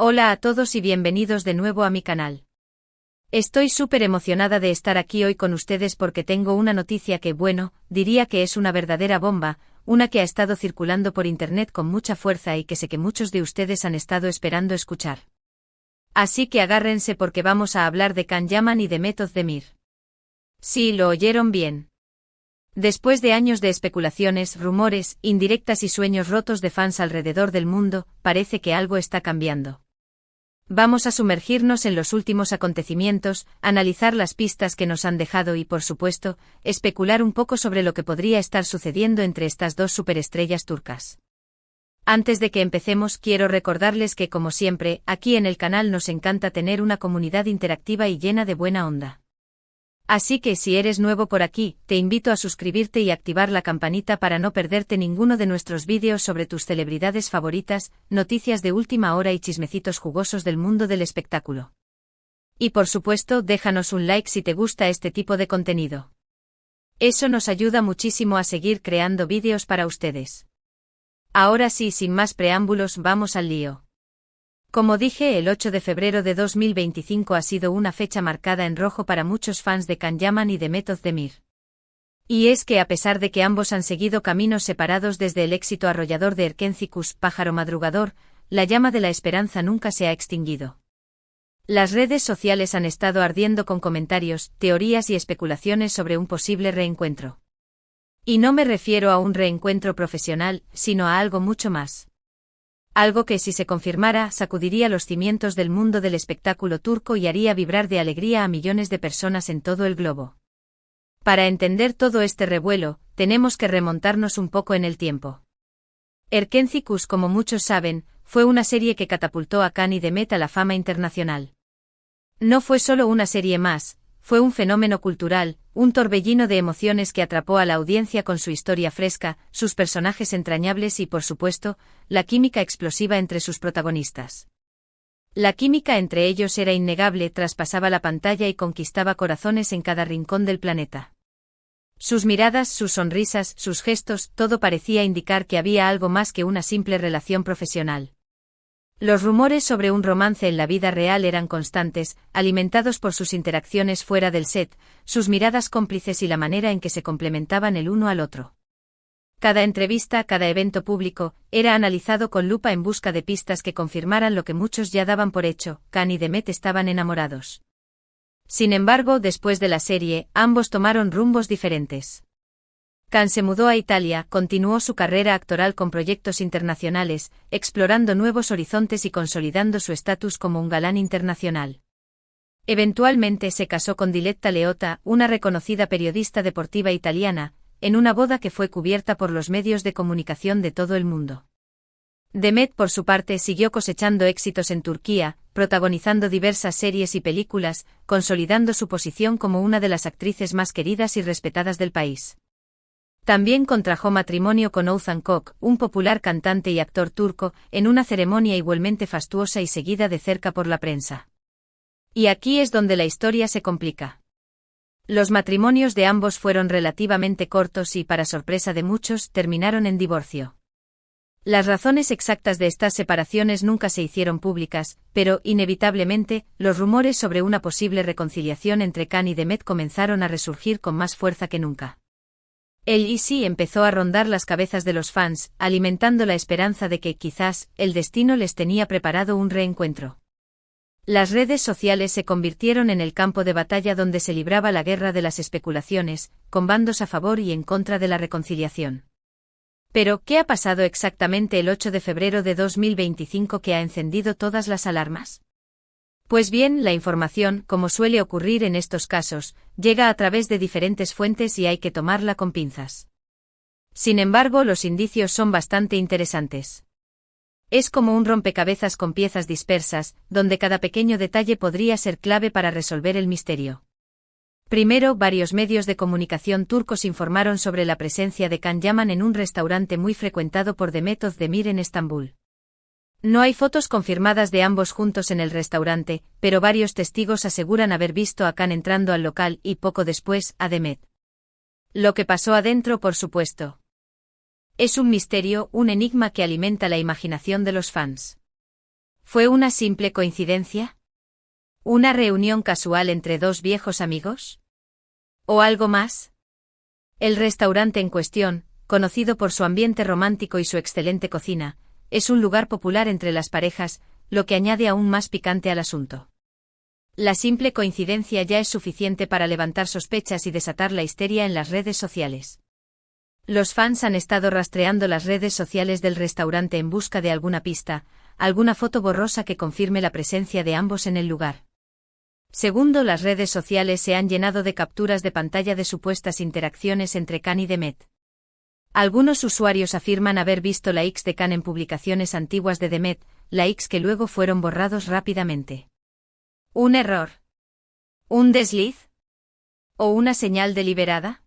Hola a todos y bienvenidos de nuevo a mi canal. Estoy súper emocionada de estar aquí hoy con ustedes porque tengo una noticia que, bueno, diría que es una verdadera bomba, una que ha estado circulando por internet con mucha fuerza y que sé que muchos de ustedes han estado esperando escuchar. Así que agárrense porque vamos a hablar de Can Yaman y de Meth Özdemir. Sí, lo oyeron bien. Después de años de especulaciones, rumores, indirectas y sueños rotos de fans alrededor del mundo, parece que algo está cambiando. Vamos a sumergirnos en los últimos acontecimientos, analizar las pistas que nos han dejado y, por supuesto, especular un poco sobre lo que podría estar sucediendo entre estas dos superestrellas turcas. Antes de que empecemos, quiero recordarles que, como siempre, aquí en el canal nos encanta tener una comunidad interactiva y llena de buena onda. Así que si eres nuevo por aquí, te invito a suscribirte y activar la campanita para no perderte ninguno de nuestros vídeos sobre tus celebridades favoritas, noticias de última hora y chismecitos jugosos del mundo del espectáculo. Y por supuesto, déjanos un like si te gusta este tipo de contenido. Eso nos ayuda muchísimo a seguir creando vídeos para ustedes. Ahora sí, sin más preámbulos, vamos al lío. Como dije, el 8 de febrero de 2025 ha sido una fecha marcada en rojo para muchos fans de Can Yaman y de Meth Özdemir. Y es que a pesar de que ambos han seguido caminos separados desde el éxito arrollador de Erkenzikuş, Pájaro Madrugador, la llama de la esperanza nunca se ha extinguido. Las redes sociales han estado ardiendo con comentarios, teorías y especulaciones sobre un posible reencuentro. Y no me refiero a un reencuentro profesional, sino a algo mucho más. Algo que, si se confirmara, sacudiría los cimientos del mundo del espectáculo turco y haría vibrar de alegría a millones de personas en todo el globo. Para entender todo este revuelo, tenemos que remontarnos un poco en el tiempo. Erkenzikuş, como muchos saben, fue una serie que catapultó a Can y Demet a la fama internacional. No fue solo una serie más, fue un fenómeno cultural, un torbellino de emociones que atrapó a la audiencia con su historia fresca, sus personajes entrañables y, por supuesto, la química explosiva entre sus protagonistas. La química entre ellos era innegable, traspasaba la pantalla y conquistaba corazones en cada rincón del planeta. Sus miradas, sus sonrisas, sus gestos, todo parecía indicar que había algo más que una simple relación profesional. Los rumores sobre un romance en la vida real eran constantes, alimentados por sus interacciones fuera del set, sus miradas cómplices y la manera en que se complementaban el uno al otro. Cada entrevista, cada evento público, era analizado con lupa en busca de pistas que confirmaran lo que muchos ya daban por hecho: Can y Demet estaban enamorados. Sin embargo, después de la serie, ambos tomaron rumbos diferentes. Can se mudó a Italia, continuó su carrera actoral con proyectos internacionales, explorando nuevos horizontes y consolidando su estatus como un galán internacional. Eventualmente se casó con Diletta Leotta, una reconocida periodista deportiva italiana, en una boda que fue cubierta por los medios de comunicación de todo el mundo. Demet, por su parte, siguió cosechando éxitos en Turquía, protagonizando diversas series y películas, consolidando su posición como una de las actrices más queridas y respetadas del país. También contrajo matrimonio con Oğuzhan Koç, un popular cantante y actor turco, en una ceremonia igualmente fastuosa y seguida de cerca por la prensa. Y aquí es donde la historia se complica. Los matrimonios de ambos fueron relativamente cortos y, para sorpresa de muchos, terminaron en divorcio. Las razones exactas de estas separaciones nunca se hicieron públicas, pero, inevitablemente, los rumores sobre una posible reconciliación entre Can y Demet comenzaron a resurgir con más fuerza que nunca. El sí empezó a rondar las cabezas de los fans, alimentando la esperanza de que, quizás, el destino les tenía preparado un reencuentro. Las redes sociales se convirtieron en el campo de batalla donde se libraba la guerra de las especulaciones, con bandos a favor y en contra de la reconciliación. Pero, ¿qué ha pasado exactamente el 8 de febrero de 2025 que ha encendido todas las alarmas? Pues bien, la información, como suele ocurrir en estos casos, llega a través de diferentes fuentes y hay que tomarla con pinzas. Sin embargo, los indicios son bastante interesantes. Es como un rompecabezas con piezas dispersas, donde cada pequeño detalle podría ser clave para resolver el misterio. Primero, varios medios de comunicación turcos informaron sobre la presencia de Can Yaman en un restaurante muy frecuentado por Demet Özdemir en Estambul. No hay fotos confirmadas de ambos juntos en el restaurante, pero varios testigos aseguran haber visto a Can entrando al local y, poco después, a Demet. Lo que pasó adentro, por supuesto. Es un misterio, un enigma que alimenta la imaginación de los fans. ¿Fue una simple coincidencia? ¿Una reunión casual entre dos viejos amigos? ¿O algo más? El restaurante en cuestión, conocido por su ambiente romántico y su excelente cocina, es un lugar popular entre las parejas, lo que añade aún más picante al asunto. La simple coincidencia ya es suficiente para levantar sospechas y desatar la histeria en las redes sociales. Los fans han estado rastreando las redes sociales del restaurante en busca de alguna pista, alguna foto borrosa que confirme la presencia de ambos en el lugar. Segundo, las redes sociales se han llenado de capturas de pantalla de supuestas interacciones entre Khan y Demet. Algunos usuarios afirman haber visto likes de Khan en publicaciones antiguas de Demet, likes que luego fueron borrados rápidamente. ¿Un error? ¿Un desliz? ¿O una señal deliberada?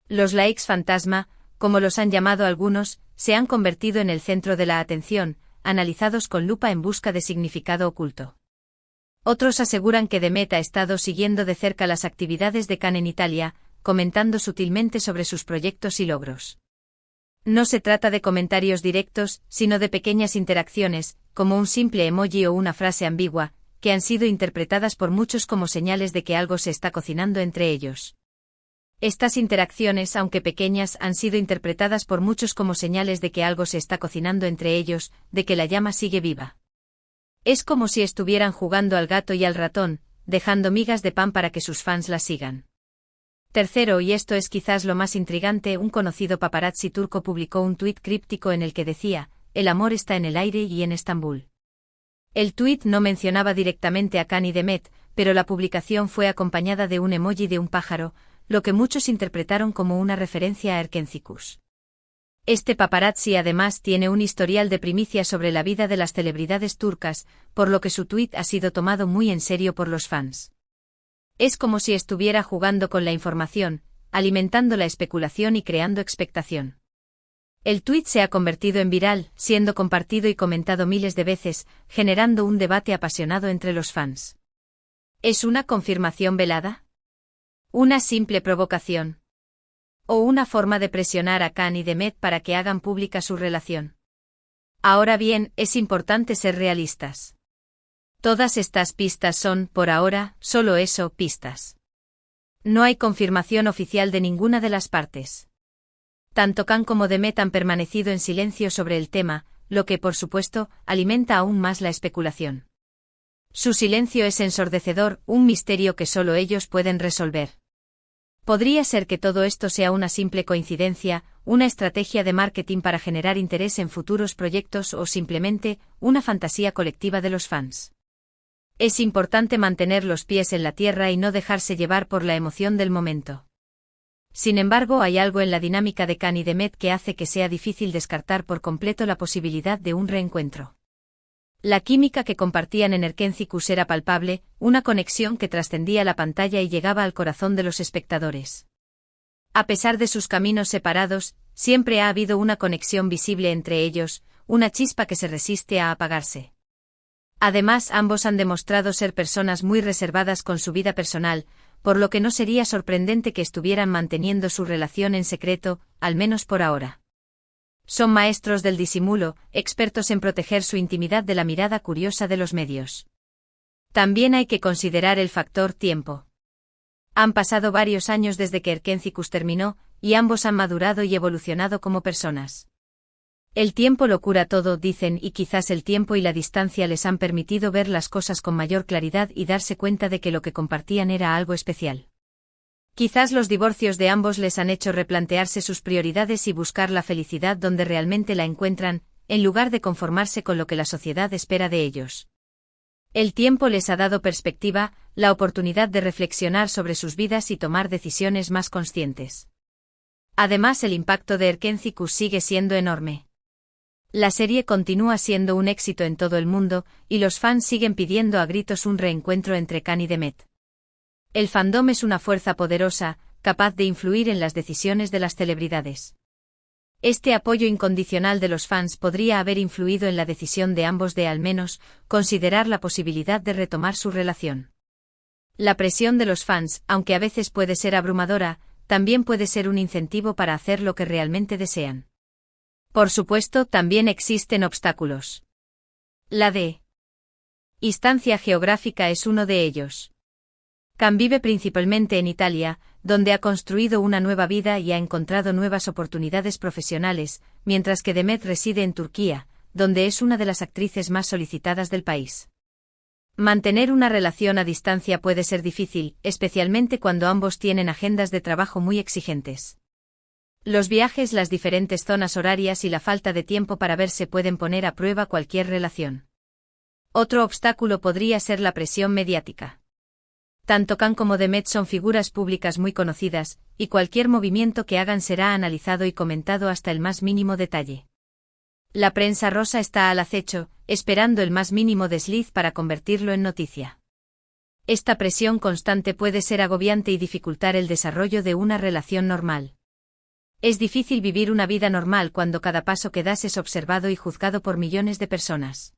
Los likes fantasma, como los han llamado algunos, se han convertido en el centro de la atención, analizados con lupa en busca de significado oculto. Otros aseguran que Demet ha estado siguiendo de cerca las actividades de Khan en Italia, comentando sutilmente sobre sus proyectos y logros. No se trata de comentarios directos, sino de pequeñas interacciones, como un simple emoji o una frase ambigua, que han sido interpretadas por muchos como señales de que algo se está cocinando entre ellos. Estas interacciones, aunque pequeñas, han sido interpretadas por muchos como señales de que algo se está cocinando entre ellos, de que la llama sigue viva. Es como si estuvieran jugando al gato y al ratón, dejando migas de pan para que sus fans la sigan. Tercero, y esto es quizás lo más intrigante, un conocido paparazzi turco publicó un tuit críptico en el que decía: "El amor está en el aire y en Estambul". El tuit no mencionaba directamente a Khan y Demet, pero la publicación fue acompañada de un emoji de un pájaro, lo que muchos interpretaron como una referencia a Erkencikus. Este paparazzi además tiene un historial de primicias sobre la vida de las celebridades turcas, por lo que su tuit ha sido tomado muy en serio por los fans. Es como si estuviera jugando con la información, alimentando la especulación y creando expectación. El tuit se ha convertido en viral, siendo compartido y comentado miles de veces, generando un debate apasionado entre los fans. ¿Es una confirmación velada? ¿Una simple provocación? ¿O una forma de presionar a Khan y Demet para que hagan pública su relación? Ahora bien, es importante ser realistas. Todas estas pistas son, por ahora, solo eso, pistas. No hay confirmación oficial de ninguna de las partes. Tanto Khan como Demet han permanecido en silencio sobre el tema, lo que, por supuesto, alimenta aún más la especulación. Su silencio es ensordecedor, un misterio que solo ellos pueden resolver. Podría ser que todo esto sea una simple coincidencia, una estrategia de marketing para generar interés en futuros proyectos o simplemente una fantasía colectiva de los fans. Es importante mantener los pies en la tierra y no dejarse llevar por la emoción del momento. Sin embargo, hay algo en la dinámica de Khan y Demet que hace que sea difícil descartar por completo la posibilidad de un reencuentro. La química que compartían en Erkencikus era palpable, una conexión que trascendía la pantalla y llegaba al corazón de los espectadores. A pesar de sus caminos separados, siempre ha habido una conexión visible entre ellos, una chispa que se resiste a apagarse. Además, ambos han demostrado ser personas muy reservadas con su vida personal, por lo que no sería sorprendente que estuvieran manteniendo su relación en secreto, al menos por ahora. Son maestros del disimulo, expertos en proteger su intimidad de la mirada curiosa de los medios. También hay que considerar el factor tiempo. Han pasado varios años desde que Erkencikus terminó, y ambos han madurado y evolucionado como personas. El tiempo lo cura todo, dicen, y quizás el tiempo y la distancia les han permitido ver las cosas con mayor claridad y darse cuenta de que lo que compartían era algo especial. Quizás los divorcios de ambos les han hecho replantearse sus prioridades y buscar la felicidad donde realmente la encuentran, en lugar de conformarse con lo que la sociedad espera de ellos. El tiempo les ha dado perspectiva, la oportunidad de reflexionar sobre sus vidas y tomar decisiones más conscientes. Además, el impacto de Erkencikus sigue siendo enorme. La serie continúa siendo un éxito en todo el mundo, y los fans siguen pidiendo a gritos un reencuentro entre Khan y Demet. El fandom es una fuerza poderosa, capaz de influir en las decisiones de las celebridades. Este apoyo incondicional de los fans podría haber influido en la decisión de ambos de al menos considerar la posibilidad de retomar su relación. La presión de los fans, aunque a veces puede ser abrumadora, también puede ser un incentivo para hacer lo que realmente desean. Por supuesto, también existen obstáculos. La de Instancia geográfica es uno de ellos. Can vive principalmente en Italia, donde ha construido una nueva vida y ha encontrado nuevas oportunidades profesionales, mientras que Demet reside en Turquía, donde es una de las actrices más solicitadas del país. Mantener una relación a distancia puede ser difícil, especialmente cuando ambos tienen agendas de trabajo muy exigentes. Los viajes, las diferentes zonas horarias y la falta de tiempo para verse pueden poner a prueba cualquier relación. Otro obstáculo podría ser la presión mediática. Tanto Can como Demet son figuras públicas muy conocidas, y cualquier movimiento que hagan será analizado y comentado hasta el más mínimo detalle. La prensa rosa está al acecho, esperando el más mínimo desliz para convertirlo en noticia. Esta presión constante puede ser agobiante y dificultar el desarrollo de una relación normal. Es difícil vivir una vida normal cuando cada paso que das es observado y juzgado por millones de personas.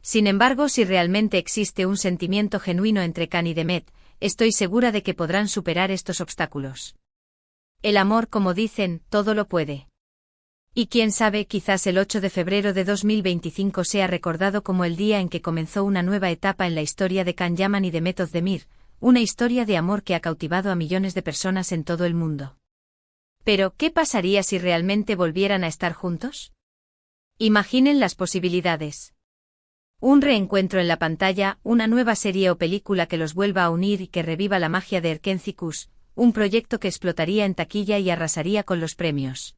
Sin embargo, si realmente existe un sentimiento genuino entre Can y Demet, estoy segura de que podrán superar estos obstáculos. El amor, como dicen, todo lo puede. Y quién sabe, quizás el 8 de febrero de 2025 sea recordado como el día en que comenzó una nueva etapa en la historia de Can Yaman y Demet Özdemir, una historia de amor que ha cautivado a millones de personas en todo el mundo. Pero, ¿qué pasaría si realmente volvieran a estar juntos? Imaginen las posibilidades. Un reencuentro en la pantalla, una nueva serie o película que los vuelva a unir y que reviva la magia de Erkenci, un proyecto que explotaría en taquilla y arrasaría con los premios.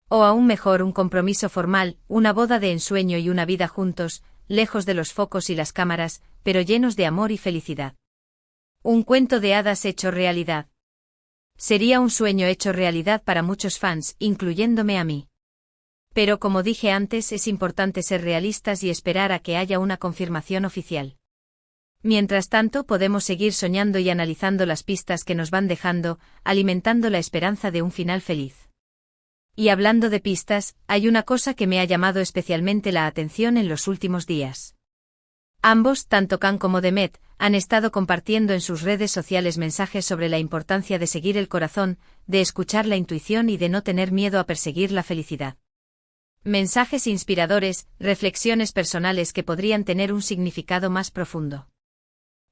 O aún mejor, un compromiso formal, una boda de ensueño y una vida juntos, lejos de los focos y las cámaras, pero llenos de amor y felicidad. Un cuento de hadas hecho realidad. Sería un sueño hecho realidad para muchos fans, incluyéndome a mí. Pero como dije antes, es importante ser realistas y esperar a que haya una confirmación oficial. Mientras tanto, podemos seguir soñando y analizando las pistas que nos van dejando, alimentando la esperanza de un final feliz. Y hablando de pistas, hay una cosa que me ha llamado especialmente la atención en los últimos días. Ambos, tanto Can como Demet, han estado compartiendo en sus redes sociales mensajes sobre la importancia de seguir el corazón, de escuchar la intuición y de no tener miedo a perseguir la felicidad. Mensajes inspiradores, reflexiones personales que podrían tener un significado más profundo.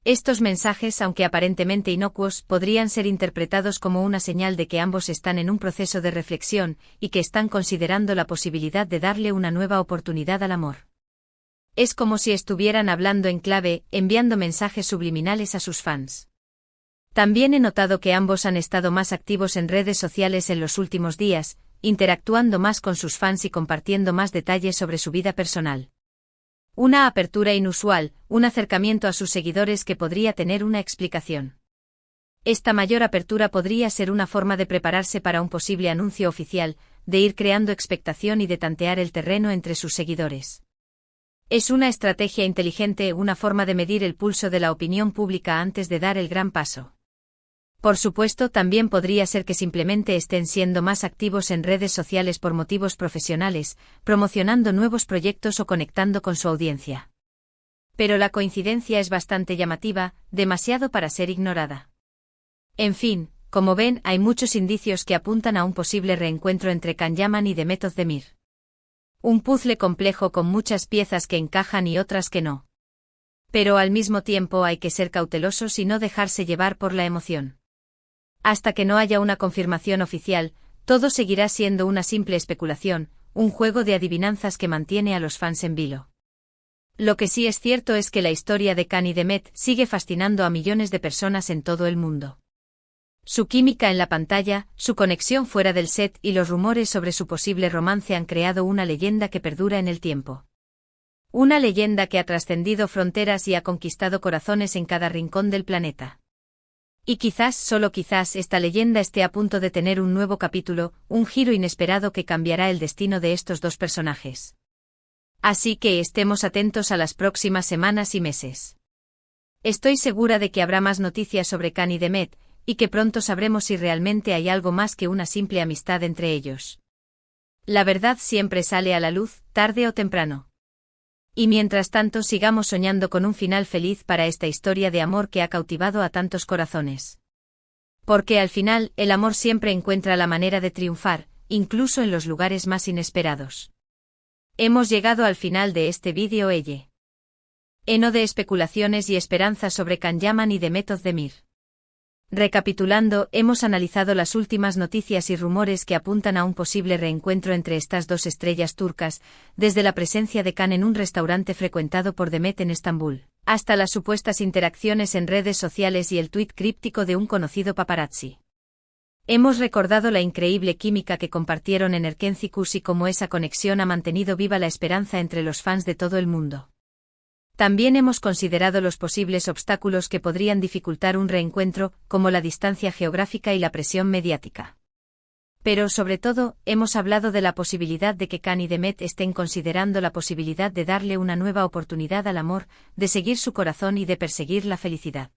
Estos mensajes, aunque aparentemente inocuos, podrían ser interpretados como una señal de que ambos están en un proceso de reflexión y que están considerando la posibilidad de darle una nueva oportunidad al amor. Es como si estuvieran hablando en clave, enviando mensajes subliminales a sus fans. También he notado que ambos han estado más activos en redes sociales en los últimos días, interactuando más con sus fans y compartiendo más detalles sobre su vida personal. Una apertura inusual, un acercamiento a sus seguidores que podría tener una explicación. Esta mayor apertura podría ser una forma de prepararse para un posible anuncio oficial, de ir creando expectación y de tantear el terreno entre sus seguidores. Es una estrategia inteligente, una forma de medir el pulso de la opinión pública antes de dar el gran paso. Por supuesto, también podría ser que simplemente estén siendo más activos en redes sociales por motivos profesionales, promocionando nuevos proyectos o conectando con su audiencia. Pero la coincidencia es bastante llamativa, demasiado para ser ignorada. En fin, como ven, hay muchos indicios que apuntan a un posible reencuentro entre Can Yaman y Demet Özdemir. Un puzzle complejo con muchas piezas que encajan y otras que no. Pero al mismo tiempo hay que ser cautelosos y no dejarse llevar por la emoción. Hasta que no haya una confirmación oficial, todo seguirá siendo una simple especulación, un juego de adivinanzas que mantiene a los fans en vilo. Lo que sí es cierto es que la historia de Can y Demet sigue fascinando a millones de personas en todo el mundo. Su química en la pantalla, su conexión fuera del set y los rumores sobre su posible romance han creado una leyenda que perdura en el tiempo. Una leyenda que ha trascendido fronteras y ha conquistado corazones en cada rincón del planeta. Y quizás, solo quizás, esta leyenda esté a punto de tener un nuevo capítulo, un giro inesperado que cambiará el destino de estos dos personajes. Así que estemos atentos a las próximas semanas y meses. Estoy segura de que habrá más noticias sobre Can y Demet, y que pronto sabremos si realmente hay algo más que una simple amistad entre ellos. La verdad siempre sale a la luz, tarde o temprano. Y mientras tanto sigamos soñando con un final feliz para esta historia de amor que ha cautivado a tantos corazones. Porque al final, el amor siempre encuentra la manera de triunfar, incluso en los lugares más inesperados. Hemos llegado al final de este vídeo. Heno de especulaciones y esperanzas sobre Can Yaman y Demet Özdemir. Recapitulando, hemos analizado las últimas noticias y rumores que apuntan a un posible reencuentro entre estas dos estrellas turcas, desde la presencia de Can en un restaurante frecuentado por Demet en Estambul, hasta las supuestas interacciones en redes sociales y el tuit críptico de un conocido paparazzi. Hemos recordado la increíble química que compartieron en Erkencikus y cómo esa conexión ha mantenido viva la esperanza entre los fans de todo el mundo. También hemos considerado los posibles obstáculos que podrían dificultar un reencuentro, como la distancia geográfica y la presión mediática. Pero sobre todo, hemos hablado de la posibilidad de que Can y Demet estén considerando la posibilidad de darle una nueva oportunidad al amor, de seguir su corazón y de perseguir la felicidad.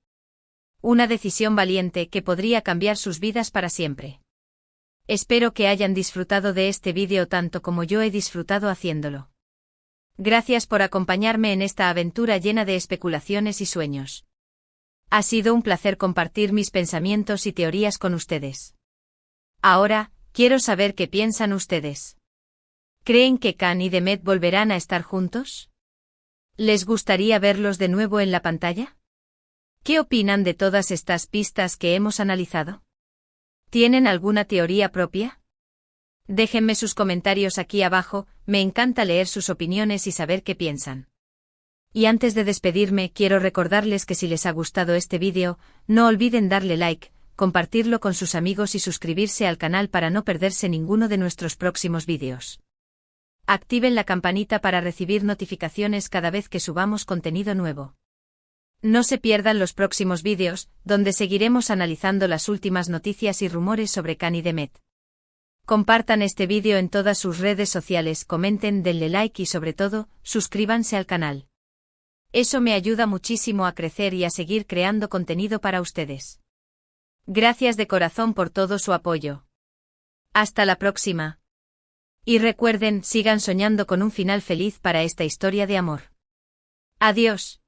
Una decisión valiente que podría cambiar sus vidas para siempre. Espero que hayan disfrutado de este vídeo tanto como yo he disfrutado haciéndolo. Gracias por acompañarme en esta aventura llena de especulaciones y sueños. Ha sido un placer compartir mis pensamientos y teorías con ustedes. Ahora, quiero saber qué piensan ustedes. ¿Creen que Can y Demet volverán a estar juntos? ¿Les gustaría verlos de nuevo en la pantalla? ¿Qué opinan de todas estas pistas que hemos analizado? ¿Tienen alguna teoría propia? Déjenme sus comentarios aquí abajo, me encanta leer sus opiniones y saber qué piensan. Y antes de despedirme, quiero recordarles que si les ha gustado este vídeo, no olviden darle like, compartirlo con sus amigos y suscribirse al canal para no perderse ninguno de nuestros próximos vídeos. Activen la campanita para recibir notificaciones cada vez que subamos contenido nuevo. No se pierdan los próximos vídeos, donde seguiremos analizando las últimas noticias y rumores sobre Can y Demet. Compartan este vídeo en todas sus redes sociales, comenten, denle like y sobre todo, suscríbanse al canal. Eso me ayuda muchísimo a crecer y a seguir creando contenido para ustedes. Gracias de corazón por todo su apoyo. Hasta la próxima. Y recuerden, sigan soñando con un final feliz para esta historia de amor. Adiós.